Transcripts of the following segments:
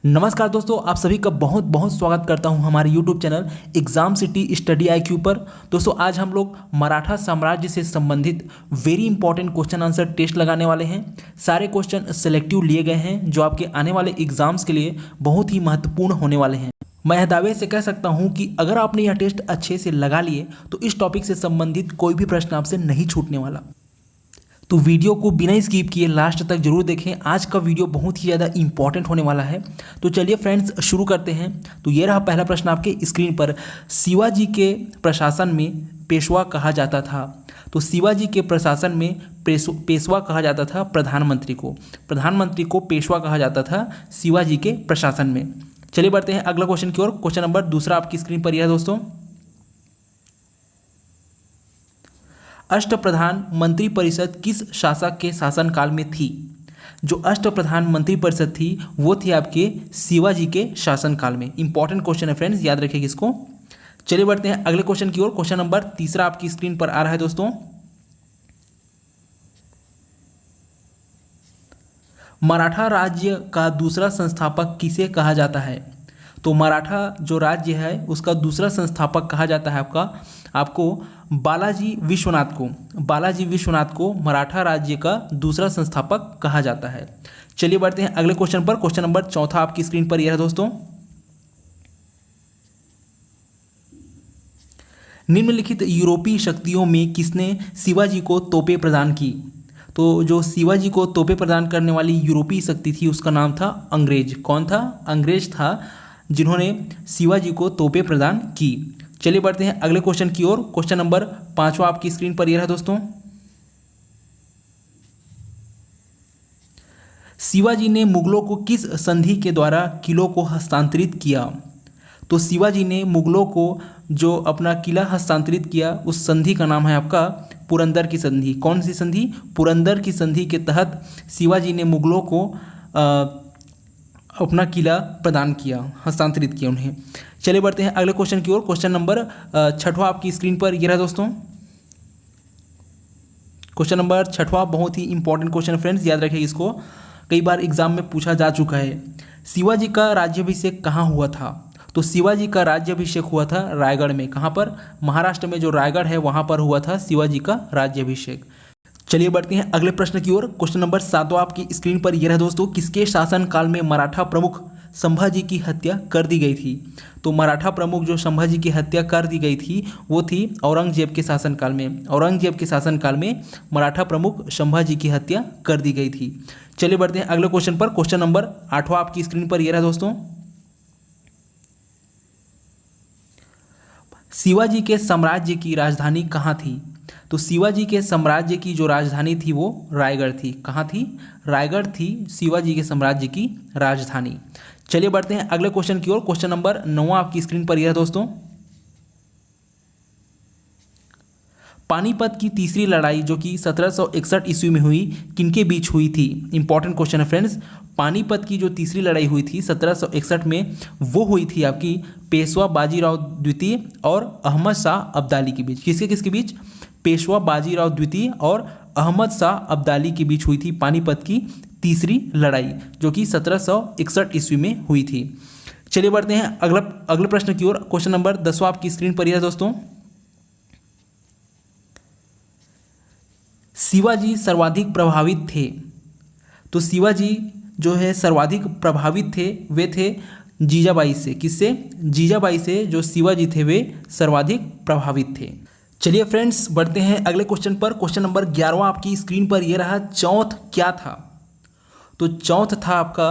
नमस्कार दोस्तों, आप सभी का बहुत बहुत स्वागत करता हूं हमारे YouTube channel exam city study IQ पर। दोस्तों आज हम लोग मराठा साम्राज्य से संबंधित very important question answer test लगाने वाले हैं। सारे क्वेश्चन सेलेक्टिव लिए गए हैं जो आपके आने वाले एग्जाम्स के लिए बहुत ही महत्वपूर्ण होने वाले हैं। मैं दावे से कह सकता हूं कि अगर आपने यह टेस्ट अच्छे से लगा लिए तो इस टॉपिक से संबंधित कोई भी प्रश्न आपसे नहीं छूटने वाला। तो वीडियो को बिना स्किप किए लास्ट तक जरूर देखें। आज का वीडियो बहुत ही ज़्यादा इंपॉर्टेंट होने वाला है। तो चलिए फ्रेंड्स शुरू करते हैं। तो ये रहा पहला प्रश्न आपके स्क्रीन पर। शिवाजी के प्रशासन में पेशवा कहा जाता था। तो शिवाजी के प्रशासन में पेशवा कहा जाता था प्रधानमंत्री को पेशवा कहा जाता था शिवाजी के प्रशासन में। चलिए बढ़ते हैं अगला क्वेश्चन की ओर। क्वेश्चन नंबर दूसरा आपकी स्क्रीन पर यह है दोस्तों। अष्टप्रधान मंत्री परिषद किस शासक के शासनकाल में थी? जो अष्टप्रधान मंत्री परिषद थी वो थी आपके शिवाजी के शासनकाल में। इंपॉर्टेंट क्वेश्चन है फ्रेंड्स, याद रखिएगा इसको। चलिए बढ़ते हैं अगले क्वेश्चन की ओर। क्वेश्चन नंबर तीसरा आपकी स्क्रीन पर आ रहा है दोस्तों। मराठा राज्य का दूसरा संस्थापक किसे कहा जाता है? तो मराठा जो राज्य है उसका दूसरा संस्थापक कहा जाता है आपको बालाजी विश्वनाथ को मराठा राज्य का दूसरा संस्थापक कहा जाता है। चलिए बढ़ते हैं अगले क्वेश्चन पर। क्वेश्चन नंबर चौथा आपकी स्क्रीन पर यह है दोस्तों। निम्नलिखित यूरोपीय शक्तियों में किसने शिवाजी को तोपें प्रदान की? तो जो शिवाजी को तोपें प्रदान करने वाली यूरोपीय शक्ति थी उसका नाम था अंग्रेज। कौन था? अंग्रेज था जिन्होंने शिवाजी को तोपें प्रदान की। चलिए बढ़ते हैं अगले क्वेश्चन की ओर। क्वेश्चन नंबर पांचवा आपकी स्क्रीन पर यह है दोस्तों। शिवाजी ने मुगलों को किस संधि के द्वारा किलों को हस्तांतरित किया? तो शिवाजी ने मुगलों को जो अपना किला हस्तांतरित किया उस संधि का नाम है आपका पुरंदर की संधि। कौन सी संधि? पुरंदर की संधि के तहत शिवाजी ने मुगलों को अपना किला प्रदान किया, हस्तांतरित किया उन्हें। चलिए बढ़ते हैं अगले क्वेश्चन की ओर। क्वेश्चन नंबर छठवां आपकी स्क्रीन पर यह रहा दोस्तों। क्वेश्चन नंबर छठवां बहुत ही इंपॉर्टेंट क्वेश्चन फ्रेंड्स, याद रखिए इसको, कई बार एग्जाम में पूछा जा चुका है। शिवाजी का राज्याभिषेक कहाँ हुआ था? तो शिवाजी का राज्याभिषेक हुआ था रायगढ़ में। कहाँ पर? महाराष्ट्र में जो रायगढ़ है वहाँ पर हुआ था शिवाजी का राज्याभिषेक। चलिए बढ़ते हैं अगले प्रश्न की ओर। क्वेश्चन नंबर सातवां आपकी स्क्रीन पर यह है दोस्तों। किसके शासनकाल में मराठा प्रमुख संभाजी की हत्या कर दी गई थी? तो मराठा प्रमुख जो संभाजी की हत्या कर दी गई थी वो थी औरंगजेब के शासनकाल में। औरंगजेब के शासनकाल में मराठा प्रमुख संभाजी की हत्या कर दी गई थी। चलिए बढ़ते हैं अगले क्वेश्चन पर। क्वेश्चन नंबर आठवां आपकी स्क्रीन पर यह रहा दोस्तों। शिवाजी के साम्राज्य की राजधानी कहाँ थी? तो शिवाजी के साम्राज्य की जो राजधानी थी वो रायगढ़ थी। कहाँ थी? रायगढ़ थी शिवाजी के साम्राज्य की राजधानी। चलिए बढ़ते हैं अगले क्वेश्चन की ओर। क्वेश्चन नंबर 9 आपकी स्क्रीन पर यह है दोस्तों। पानीपत की तीसरी लड़ाई जो कि 1761 ईस्वी में हुई किनके बीच हुई थी? इंपॉर्टेंट क्वेश्चन है फ्रेंड्स। पानीपत की जो तीसरी लड़ाई हुई थी 1761 में वो हुई थी आपकी पेशवा बाजीराव द्वितीय और अहमद शाह अब्दाली के बीच। किसके बीच? पेशवा बाजीराव द्वितीय और अहमद शाह अब्दाली के बीच हुई थी पानीपत की तीसरी लड़ाई जो कि 1761 ईस्वी में हुई थी। चलिए बढ़ते हैं अगले प्रश्न की ओर। क्वेश्चन नंबर 10वां आपकी स्क्रीन पर यह दोस्तों। शिवाजी सर्वाधिक प्रभावित थे। तो शिवाजी जो है सर्वाधिक प्रभावित थे वे थे जीजाबाई से। किससे? जीजाबाई से जो शिवाजी थे वे सर्वाधिक प्रभावित थे। चलिए फ्रेंड्स बढ़ते हैं अगले क्वेश्चन पर। क्वेश्चन नंबर 11वां आपकी स्क्रीन पर यह रहा। चौथ क्या था? तो चौथ था आपका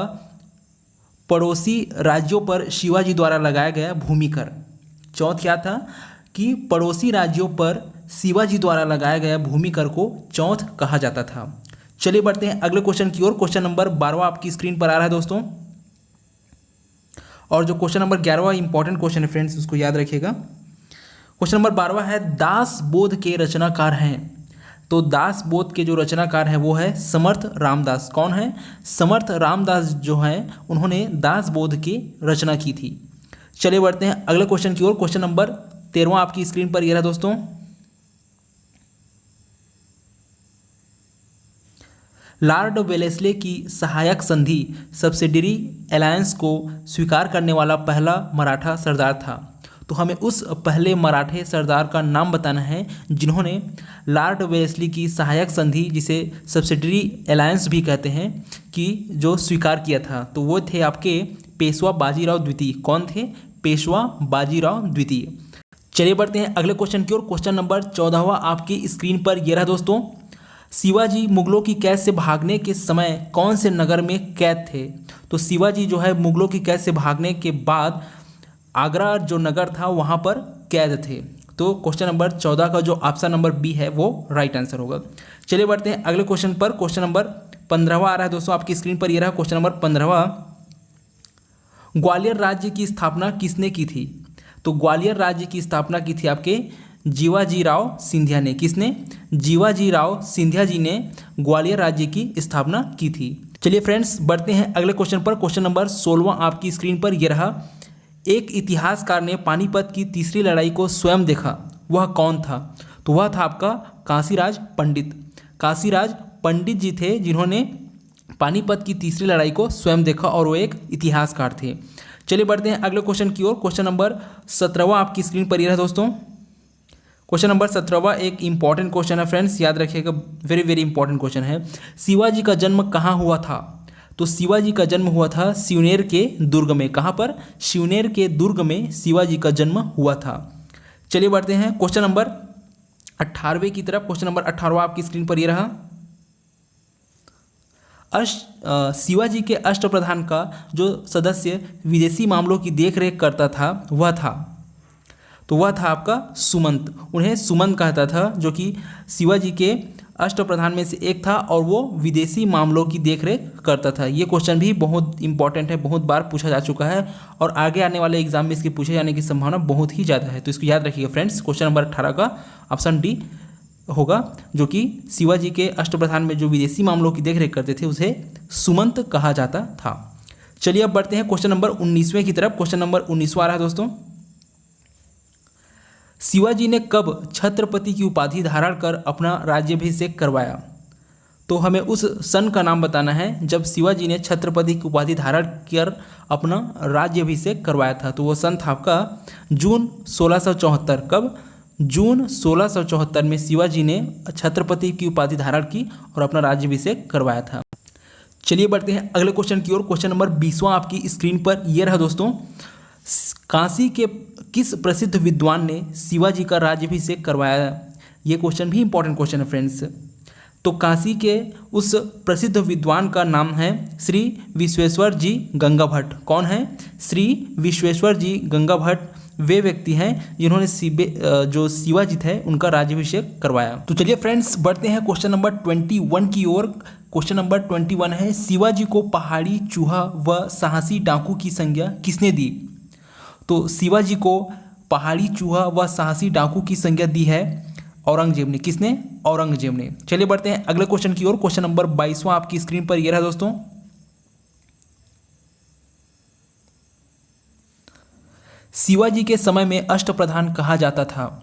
पड़ोसी राज्यों पर शिवाजी द्वारा लगाया गया भूमिकर। चौथ क्या था कि पड़ोसी राज्यों पर शिवाजी द्वारा लगाया गया भूमिकर को चौथ कहा जाता था। चलिए बढ़ते हैं अगले क्वेश्चन की ओर। क्वेश्चन नंबर 12वां आपकी स्क्रीन पर आ रहा है दोस्तों। और जो क्वेश्चन नंबर 11वां इंपॉर्टेंट क्वेश्चन है फ्रेंड्स उसको याद रखिएगा। क्वेश्चन नंबर 12वां है दास बोध के रचनाकार हैं। तो दास बोध के जो रचनाकार हैं वो है समर्थ रामदास। कौन है? समर्थ रामदास जो हैं उन्होंने दास बोध की रचना की थी। चलिए बढ़ते हैं अगले क्वेश्चन की ओर। क्वेश्चन नंबर 13वां आपकी स्क्रीन पर यह रहा दोस्तों। लॉर्ड वेलेस्ले की सहायक संधि सब्सिडरी अलायंस को स्वीकार करने वाला पहला मराठा सरदार था। तो हमें उस पहले मराठे सरदार का नाम बताना है जिन्होंने लॉर्ड वेलेस्ली की सहायक संधि, जिसे सब्सिडरी अलायंस भी कहते हैं, कि जो स्वीकार किया था। तो वो थे आपके पेशवा बाजीराव द्वितीय। कौन थे? पेशवा बाजीराव द्वितीय। चलिए बढ़ते हैं अगले क्वेश्चन की ओर। क्वेश्चन नंबर 14वां आपकी स्क्रीन पर ये रहा दोस्तों। शिवाजी मुगलों की कैद से भागने के समय कौन से नगर में कैद थे? तो शिवाजी जो है मुगलों की कैद से भागने के बाद आगरा जो नगर था वहाँ पर कैद थे। तो क्वेश्चन नंबर 14 का जो ऑप्शन नंबर बी है वो राइट आंसर होगा। चलिए बढ़ते हैं अगले क्वेश्चन पर। क्वेश्चन नंबर 15वां आ रहा है दोस्तों आपकी स्क्रीन पर। ये रहा क्वेश्चन नंबर 15वां। ग्वालियर राज्य की स्थापना किसने की थी? तो ग्वालियर राज्य की स्थापना की थी आपके जीवाजीराव सिंधिया ने। किसने? जीवाजीराव सिंधिया जी ने ग्वालियर राज्य की स्थापना की थी। चलिए फ्रेंड्स बढ़ते हैं अगले क्वेश्चन पर। क्वेश्चन नंबर 16वां आपकी स्क्रीन पर यह रहा। एक इतिहासकार ने पानीपत की तीसरी लड़ाई को स्वयं देखा, वह कौन था? तो वह था आपका काशीराज पंडित। काशीराज पंडित जी थे जिन्होंने पानीपत की तीसरी लड़ाई को स्वयं देखा और वो एक इतिहासकार थे। चलिए बढ़ते हैं अगले क्वेश्चन की ओर। क्वेश्चन नंबर 17वां आपकी स्क्रीन पर ये रहा दोस्तों। क्वेश्चन नंबर 17वां एक इंपॉर्टेंट क्वेश्चन है फ्रेंड्स, याद रखिएगा, वेरी वेरी इंपॉर्टेंट क्वेश्चन है। शिवाजी का जन्म कहाँ हुआ था? तो शिवाजी का जन्म हुआ था सिवनेर के दुर्ग में। कहाँ पर? सिवनेर के दुर्ग में शिवाजी का जन्म हुआ था। चलिए बढ़ते हैं क्वेश्चन नंबर 18वें की तरफ। क्वेश्चन नंबर 18वां आपकी स्क्रीन पर ये रहा। शिवाजी के अष्टप्रधान का जो सदस्य विदेशी मामलों की देखरेख करता था वह था, तो वह था आपका सुमंत। उन्हें सुमंत कहता था, जो कि शिवाजी के अष्टप्रधान में से एक था और वो विदेशी मामलों की देखरेख करता था। ये क्वेश्चन भी बहुत इंपॉर्टेंट है, बहुत बार पूछा जा चुका है और आगे आने वाले एग्जाम में इसके पूछे जाने की संभावना बहुत ही ज़्यादा है। तो इसको याद रखिएगा फ्रेंड्स। क्वेश्चन नंबर 18 का ऑप्शन डी होगा, जो कि शिवाजी के अष्टप्रधान में जो विदेशी मामलों की देखरेख करते थे उसे सुमंत कहा जाता था। चलिए अब बढ़ते हैं क्वेश्चन नंबर 19वें की तरफ। क्वेश्चन नंबर 19वां आ रहा है दोस्तों। शिवाजी ने कब छत्रपति की उपाधि धारण कर अपना राज्याभिषेक करवाया? तो हमें उस सन का नाम बताना है जब शिवाजी ने छत्रपति की उपाधि धारण कर अपना राज्याभिषेक करवाया था। तो वो सन था आपका जून 1674। कब? जून 1674 में शिवाजी ने छत्रपति की उपाधि धारण की और अपना राज्याभिषेक करवाया था। चलिए बढ़ते हैं अगले क्वेश्चन की ओर। क्वेश्चन नंबर 20वां आपकी स्क्रीन पर ये रहा दोस्तों। काशी के किस प्रसिद्ध विद्वान ने शिवाजी का राज्याभिषेक करवाया? ये क्वेश्चन भी इंपॉर्टेंट क्वेश्चन है फ्रेंड्स। तो काशी के उस प्रसिद्ध विद्वान का नाम है श्री विश्वेश्वर जी गंगा भट्ट। कौन है? श्री विश्वेश्वर जी गंगा भट्ट वे व्यक्ति हैं जिन्होंने जो शिवाजी थे उनका राज्याभिषेक करवाया। तो चलिए फ्रेंड्स बढ़ते हैं क्वेश्चन नंबर 21 की ओर। क्वेश्चन नंबर 21 है, शिवाजी को पहाड़ी चूहा व साहसी डाकू की संज्ञा किसने दी? तो शिवाजी को पहाड़ी चूहा व साहसी डाकू की संज्ञा दी है औरंगजेब ने। किसने? औरंगजेब ने। चलिए बढ़ते हैं अगले क्वेश्चन की ओर। क्वेश्चन नंबर 22वां आपकी स्क्रीन पर यह रहा दोस्तों। शिवाजी के समय में अष्टप्रधान कहा जाता था।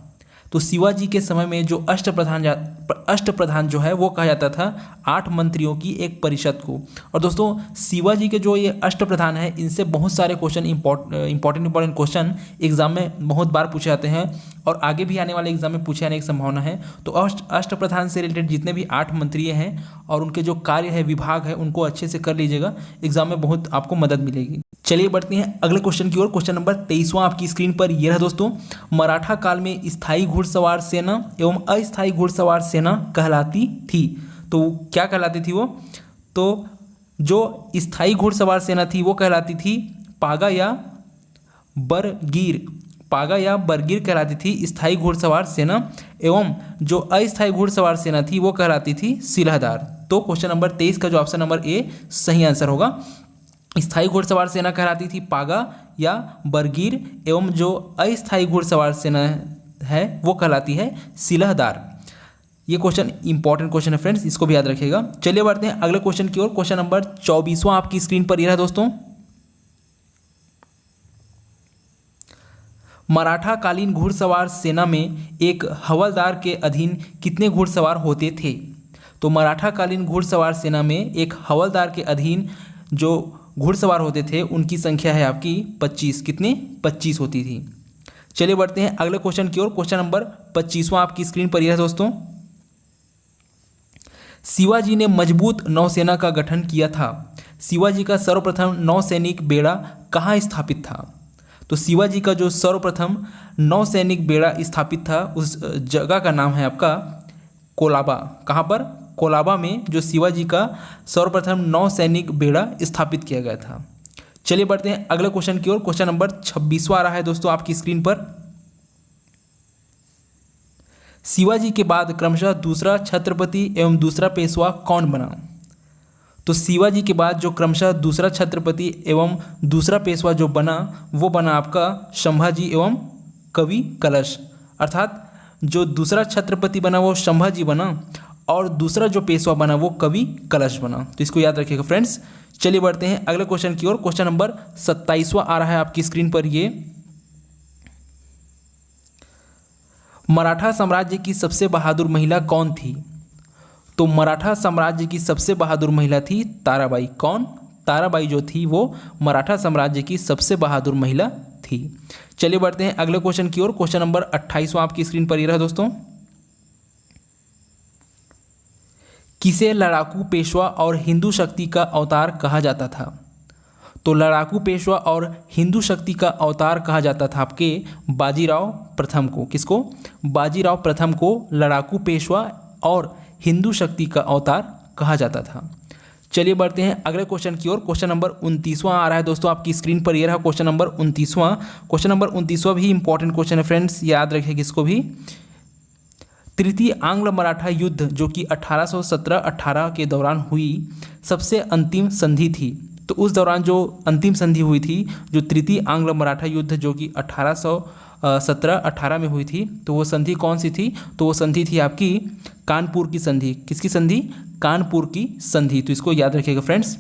तो शिवाजी के समय में जो अष्टप्रधान जो है वो कहा जाता था 8 मंत्रियों की एक परिषद को। और दोस्तों शिवाजी के जो ये अष्टप्रधान है इनसे बहुत सारे क्वेश्चन इंपॉर्टेंट क्वेश्चन एग्जाम में बहुत बार पूछे जाते हैं और आगे भी आने वाले एग्जाम में पूछे जाने की संभावना है। तो अष्टप्रधान से रिलेटेड जितने भी 8 मंत्री हैं और उनके जो कार्य है, विभाग है, उनको अच्छे से कर लीजिएगा, एग्जाम में बहुत आपको मदद मिलेगी। चलिए बढ़ते हैं अगले क्वेश्चन की ओर। क्वेश्चन नंबर 23वां आपकी स्क्रीन पर यह रहा दोस्तों। मराठा काल में स्थायी घुड़सवार सेना एवं अस्थायी घुड़सवार सेना कहलाती थी। तो क्या कहलाती थी वो? तो जो स्थायी घुड़सवार सेना थी वो कहलाती थी पागा या बरगीर। पागा या बरगीर कहलाती थी स्थायी घुड़सवार सेना, एवं जो अस्थायी घुड़सवार सेना थी वो कहलाती थी सिलहदार। तो क्वेश्चन नंबर 23 का जो ऑप्शन नंबर ए सही आंसर होगा। स्थायी घुड़सवार सेना कहलाती थी पागा या बरगीर, एवं जो अस्थायी घुड़सवार सेना है वो कहलाती है सिलहदार। ये क्वेश्चन इंपॉर्टेंट क्वेश्चन है फ्रेंड्स, इसको भी याद रखिएगा। चलिए बढ़ते हैं अगले क्वेश्चन की ओर। क्वेश्चन नंबर 24वां आपकी स्क्रीन पर ये रहा दोस्तों। मराठा कालीन घुड़सवार सेना में एक हवलदार के अधीन कितने घुड़सवार होते थे? तो मराठा कालीन घुड़सवार सेना में एक हवलदार के अधीन जो घुड़सवार होते थे उनकी संख्या है आपकी 25। कितने? 25 होती थी। चलिए बढ़ते हैं अगले क्वेश्चन की ओर। क्वेश्चन नंबर 25वां आपकी स्क्रीन पर यह है दोस्तों। शिवाजी ने मजबूत नौसेना का गठन किया था। शिवाजी का सर्वप्रथम नौसैनिक बेड़ा कहाँ स्थापित था? तो शिवाजी का जो सर्वप्रथम नौसैनिक बेड़ा स्थापित था उस जगह का नाम है आपका कोलाबा। कहाँ पर? कोलाबा में जो शिवाजी का सर्वप्रथम नौसैनिक बेड़ा स्थापित किया गया था। चलिए बढ़ते हैं अगले क्वेश्चन की ओर। क्वेश्चन नंबर 26वां आ रहा है दोस्तों आपकी स्क्रीन पर। शिवाजी के बाद क्रमशः दूसरा छत्रपति एवं दूसरा पेशवा कौन बना? तो शिवाजी के बाद जो क्रमशः दूसरा छत्रपति एवं दूसरा पेशवा जो बना वो बना आपका संभाजी एवं कवि कलश। अर्थात जो दूसरा छत्रपति बना वो संभाजी बना और दूसरा जो पेशवा बना वो कवि कलश बना। तो इसको याद रखिएगा फ्रेंड्स। चलिए बढ़ते हैं अगले क्वेश्चन की ओर। क्वेश्चन नंबर 27वां आ रहा है आपकी स्क्रीन पर। ये मराठा साम्राज्य की सबसे बहादुर महिला कौन थी? तो मराठा साम्राज्य की सबसे बहादुर महिला थी ताराबाई। कौन? ताराबाई जो थी वो मराठा साम्राज्य की सबसे बहादुर महिला थी। चलिए बढ़ते हैं अगले क्वेश्चन की ओर। क्वेश्चन नंबर 28वां आपकी स्क्रीन पर ये रहा दोस्तों। किसे लड़ाकू पेशवा और हिंदू शक्ति का अवतार कहा जाता था? तो लड़ाकू पेशवा और हिंदू शक्ति का अवतार कहा जाता था आपके बाजीराव प्रथम को। किसको? बाजीराव प्रथम को लड़ाकू पेशवा और हिंदू शक्ति का अवतार कहा जाता था। चलिए बढ़ते हैं अगले क्वेश्चन की ओर। क्वेश्चन नंबर 29वां आ रहा है दोस्तों आपकी स्क्रीन पर। यह रहा क्वेश्चन नंबर 29वां। क्वेश्चन नंबर 29वां भी इंपॉर्टेंट क्वेश्चन है फ्रेंड्स, याद रखिए किसको भी। तृतीय आंग्ल मराठा युद्ध जो कि 1817-18 के दौरान हुई सबसे अंतिम संधि थी। तो उस दौरान जो अंतिम संधि हुई थी, जो तृतीय आंग्ल मराठा युद्ध जो कि 1817-18 में हुई थी, तो वो संधि कौन सी थी? तो वो संधि थी आपकी कानपुर की संधि। किसकी संधि? कानपुर की संधि। तो इसको याद रखिएगा फ्रेंड्स।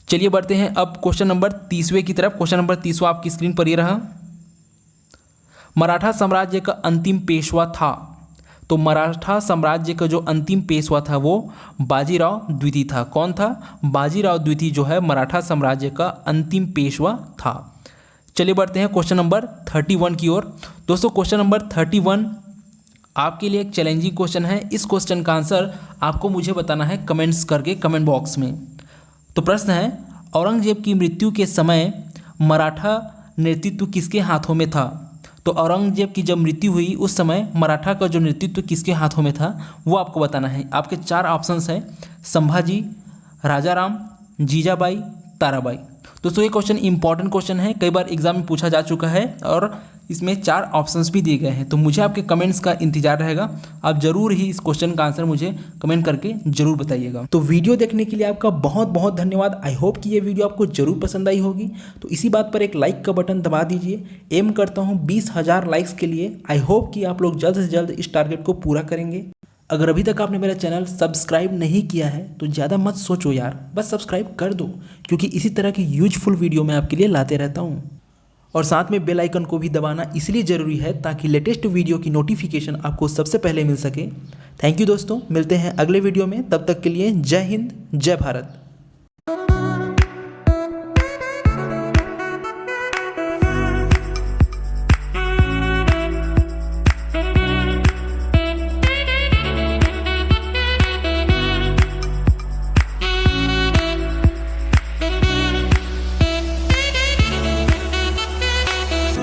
चलिए बढ़ते हैं अब क्वेश्चन नंबर 30वें की तरफ। क्वेश्चन नंबर 30वां आपकी स्क्रीन पर ये रहा। मराठा साम्राज्य का अंतिम पेशवा था। तो मराठा साम्राज्य का जो अंतिम पेशवा था वो बाजीराव द्वितीय था। कौन था? बाजीराव द्वितीय जो है मराठा साम्राज्य का अंतिम पेशवा था। चलिए बढ़ते हैं क्वेश्चन नंबर 31 की ओर। दोस्तों क्वेश्चन नंबर 31 आपके लिए एक चैलेंजिंग क्वेश्चन है। इस क्वेश्चन का आंसर आपको मुझे बताना है कमेंट्स करके, कमेंट बॉक्स में। तो प्रश्न है, औरंगजेब की मृत्यु के समय मराठा नेतृत्व किसके हाथों में था? तो औरंगजेब की जब मृत्यु हुई उस समय मराठा का जो नेतृत्व किसके हाथों में था वो आपको बताना है। आपके 4 ऑप्शंस हैं, संभाजी, राजाराम, जीजाबाई, ताराबाई। दोस्तों ये क्वेश्चन इंपॉर्टेंट क्वेश्चन है, कई बार एग्जाम में पूछा जा चुका है और इसमें 4 ऑप्शंस भी दिए गए हैं। तो मुझे आपके कमेंट्स का इंतजार रहेगा। आप जरूर ही इस क्वेश्चन का आंसर मुझे कमेंट करके जरूर बताइएगा। तो वीडियो देखने के लिए आपका बहुत बहुत धन्यवाद। आई होप कि ये वीडियो आपको जरूर पसंद आई होगी। तो इसी बात पर एक लाइक का बटन दबा दीजिए। एम करता हूँ 20,000 लाइक्स के लिए। आई होप कि आप लोग जल्द से जल्द इस टारगेट को पूरा करेंगे। अगर अभी तक आपने मेरा चैनल सब्सक्राइब नहीं किया है तो ज़्यादा मत सोचो यार, बस सब्सक्राइब कर दो, क्योंकि इसी तरह की यूजफुल वीडियो मैं आपके लिए लाते रहता हूँ। और साथ में बेल आइकन को भी दबाना इसलिए ज़रूरी है ताकि लेटेस्ट वीडियो की नोटिफिकेशन आपको सबसे पहले मिल सके। थैंक यू दोस्तों, मिलते हैं अगले वीडियो में। तब तक के लिए जय हिंद, जय भारत।